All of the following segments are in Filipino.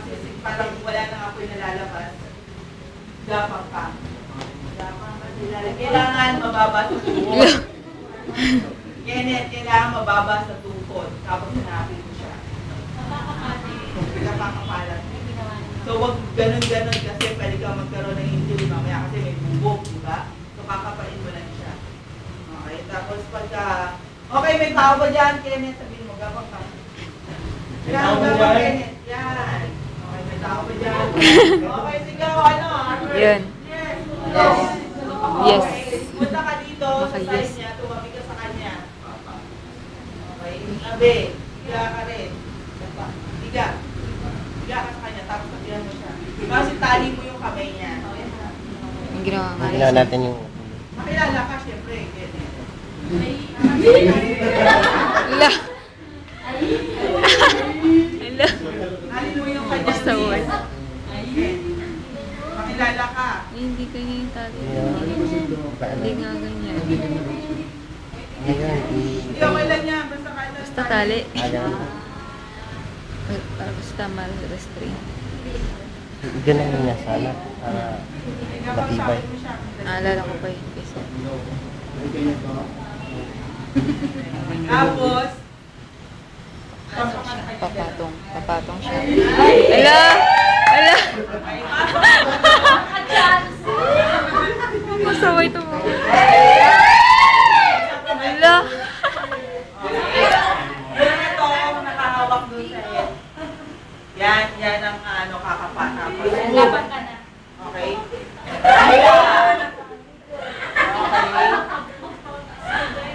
kasi parang wala nang apoy nalalabas. Gapang ka. Gapang ka sila. Kailangan mababa sa tuhod. Kenneth, kailangan mababa sa tuhod. Tapos hanapin mo siya. Nakakapalat. So, wag ganun-ganun kasi pwede ka magkaroon ng injury mamaya kasi may bubog, di ba? So, kakapain mo lang siya. Okay, tapos pagka... Okay, may tao ba dyan, Kenneth? Sabihin mo, gapang ka. Yan, gapang Kenneth. Yan. Okay, may tao ba dyan? Okay, sigaw, ano? Yan. Yes. Yes. Okay, punta ka dito sa side niya, tumabi ka sa kanya. Okay, tabi. Higa ka rin. Higa. Higa ka sa kanya, tapos tabihan mo siya. Kasi tali mo yung kamay niya. Yung ginawa nga. Ginawa natin yung... Makilala ka, syempre. Ala. Ala. Alin mo yung kanya. Basta word. Makilala ka. Ay, hindi kanya yung tali. Hindi nga ganyan. Ngayon, Hindi okay lang yan. Basta kanya. Basta tali. ayaw. Basta mal-restrain. Ganun niya sana. Para matibay. Naalala ko pa yun kasi. Tapos, Papatong. Papatong siya. Ala! Ala! Masaway ito mo. Ala! ito ang nakahawak doon sa head. Yan ang kakapa. Laban ka na. Okay?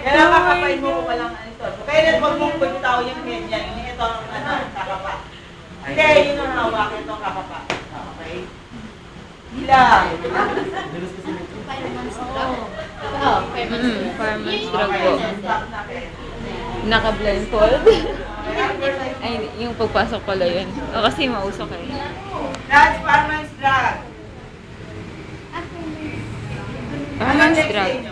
Kailangan kakapain mo kung walang ito. Kaya wag mong pagtaw yung head niya. Ito ang kakapa. Hindi, yun ang hawak. Ito ang kakapa. Okay? Bilang. Fireman's drug po. Stop na kayo. Naka-blindfold. Ay, yung pagpasok pala yun. O, kasi mausok eh. That's fireman's drug. Fireman's drug.